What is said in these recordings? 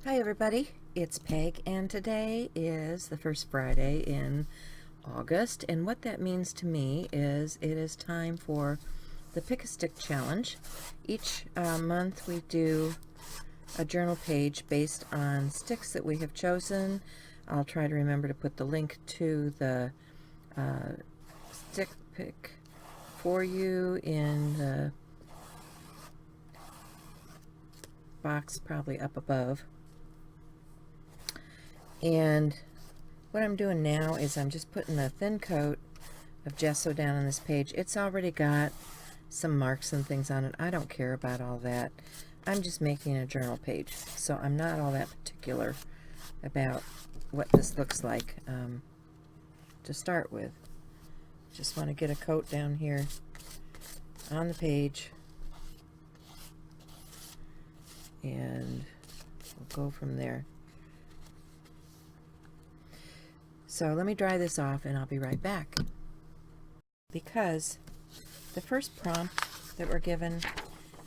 Hi everybody, it's Peg, and today is the first Friday in August, and what that means to me is it is time for the Pick a Stick Challenge. Each month we do a journal page based on sticks that we have chosen. I'll try to remember to put the link to the stick pick for you in the box probably up above. And what I'm doing now is I'm just putting a thin coat of gesso down on this page. It's already got some marks and things on it. I don't care about all that. I'm just making a journal page, so I'm not all that particular about what this looks like to start with. Just want to get a coat down here on the page, and we'll go from there. So let me dry this off and I'll be right back. Because the first prompt that we're given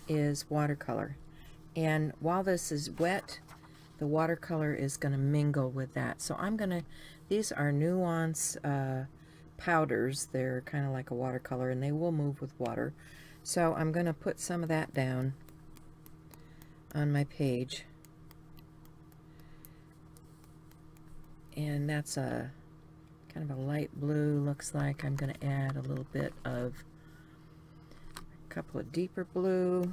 is watercolor. And while this is wet, the watercolor is going to mingle with that. So I'm going to, these are Nuance powders. They're kind of like a watercolor and they will move with water. So I'm going to put some of that down on my page. And that's a kind of a light blue, looks like. I'm going to add a little bit of a couple of deeper blue,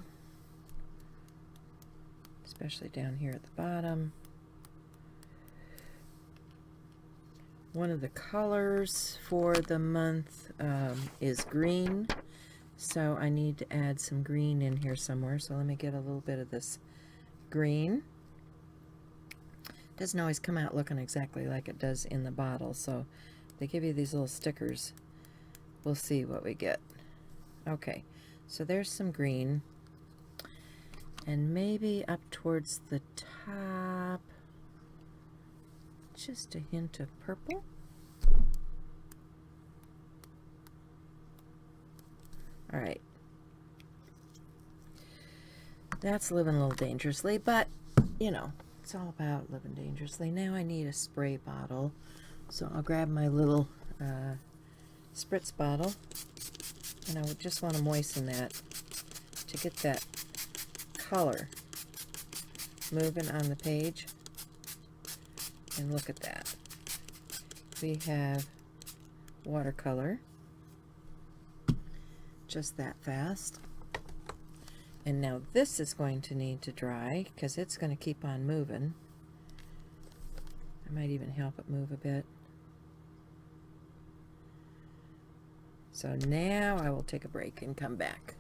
especially down here at the bottom. One of the colors for the month is green, so I need to add some green in here somewhere. So let me get a little bit of this green. Doesn't always come out looking exactly like it does in the bottle, so they give you these little stickers. We'll see what we get. Okay, so there's some green, and maybe up towards the top just a hint of purple. All right, that's living a little dangerously, but you know, it's all about living dangerously. Now I need a spray bottle, so I'll grab my little spritz bottle, and I would just want to moisten that to get that color moving on the page. And look at that. We have watercolor, just that fast. And now this is going to need to dry because it's going to keep on moving. I might even help it move a bit. So now I will take a break and come back.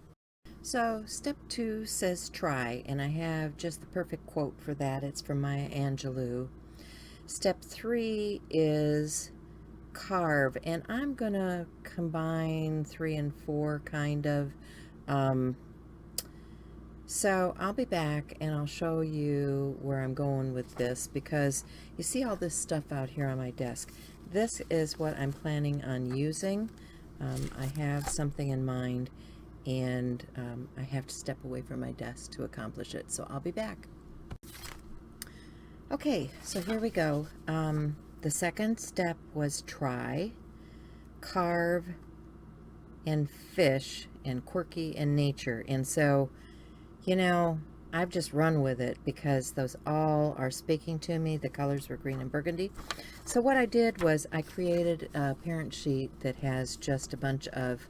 So step 2 says try, and I have just the perfect quote for that. It's from Maya Angelou. Step 3 is carve, and I'm going to combine 3 and 4 kind of. So I'll be back and I'll show you where I'm going with this, because you see all this stuff out here on my desk. This is what I'm planning on using. I have something in mind, and I have to step away from my desk to accomplish it. So I'll be back. Okay, so here we go. The second step was try, carve, and fish, and quirky, and nature. And so, you know, I've just run with it because those all are speaking to me. The colors were green and burgundy. So what I did was I created a parent sheet that has just a bunch of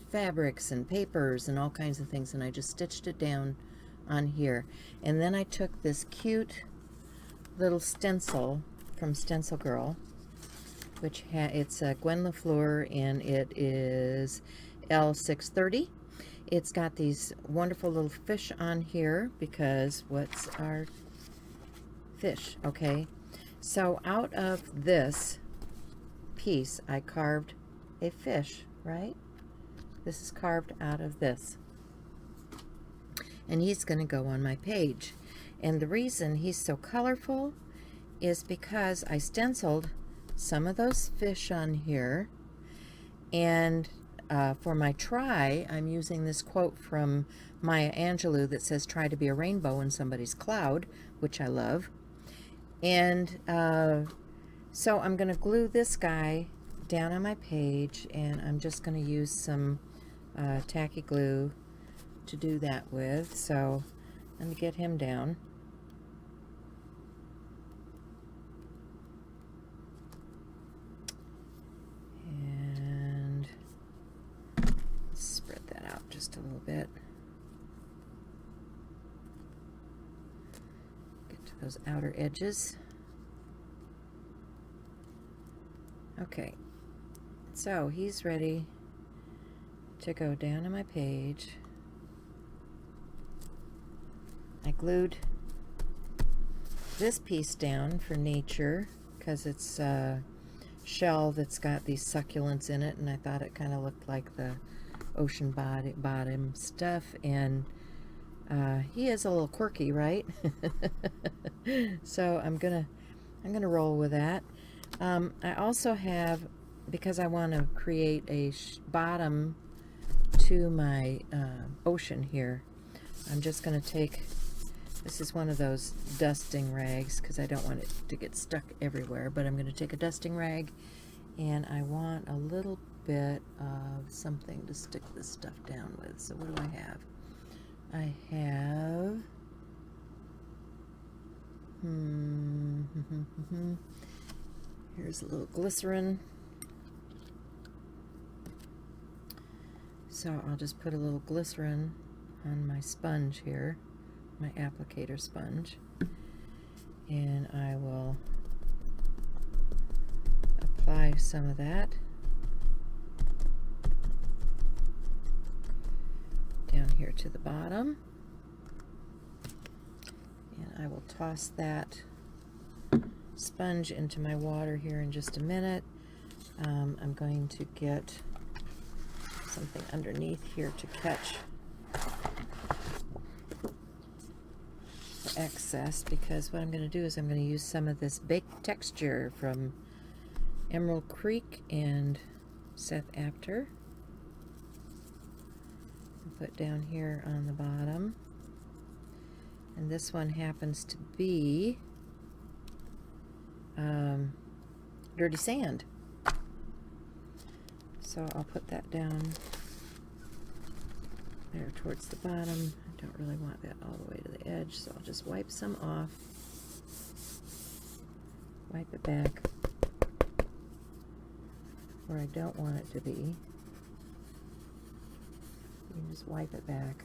fabrics and papers and all kinds of things, and I just stitched it down on here. And then I took this cute little stencil from Stencil Girl, which it's a Gwen Lafleur, and it is L630. It's got these wonderful little fish on here, because what's our fish? Okay, so out of this piece I carved a fish, right? This is carved out of this, and he's going to go on my page. And the reason he's so colorful is because I stenciled some of those fish on here, and for my try, I'm using this quote from Maya Angelou that says, "Try to be a rainbow in somebody's cloud," which I love. And so I'm going to glue this guy down on my page, and I'm just going to use some tacky glue to do that with. So let me get him down. And spread that out just a little bit. Get to those outer edges. Okay, so he's ready to go down on my page. I glued this piece down for nature because it's a shell that's got these succulents in it, and I thought it kind of looked like the ocean bottom stuff, and he is a little quirky, right? So I'm gonna roll with that. I also have, because I want to create a bottom to my ocean here, I'm just going to take, this is one of those dusting rags because I don't want it to get stuck everywhere, but I'm going to take a dusting rag, and I want a little bit of something to stick this stuff down with. So what do I have? I have here's a little glycerin. So I'll just put a little glycerin on my sponge here, my applicator sponge, and I will apply some of that down here to the bottom, and I will toss that sponge into my water here in just a minute. I'm going to get something underneath here to catch the excess, because what I'm going to do is I'm going to use some of this baked texture from Emerald Creek and Seth Apter and put down here on the bottom. And this one happens to be dirty sand. So I'll put that down there towards the bottom. I don't really want that all the way to the edge, so I'll just wipe some off. Wipe it back where I don't want it to be. You can just wipe it back.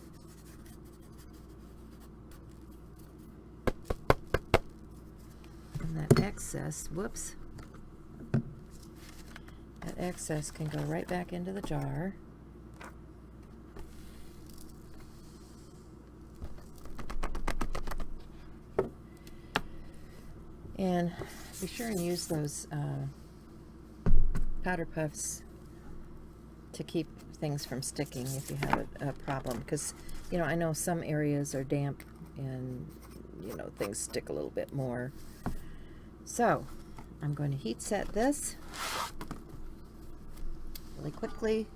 And that excess, whoops, that excess can go right back into the jar. And be sure and use those powder puffs to keep things from sticking if you have a problem, because you know, I know some areas are damp and you know, things stick a little bit more. So I'm going to heat set this really quickly.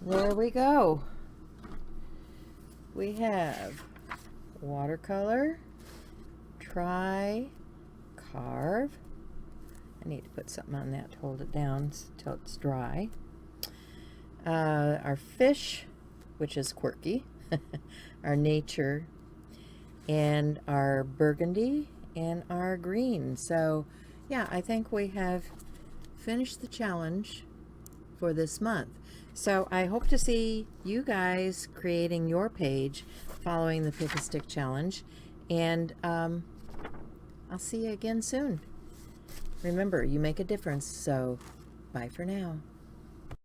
There we go. We have watercolor, try, carve. I need to put something on that to hold it down until it's dry. Our fish, which is quirky, our nature, and our burgundy, and our green. So yeah, I think we have finished the challenge for this month. So I hope to see you guys creating your page following the Pick a Stick Challenge. And I'll see you again soon. Remember, you make a difference. So bye for now.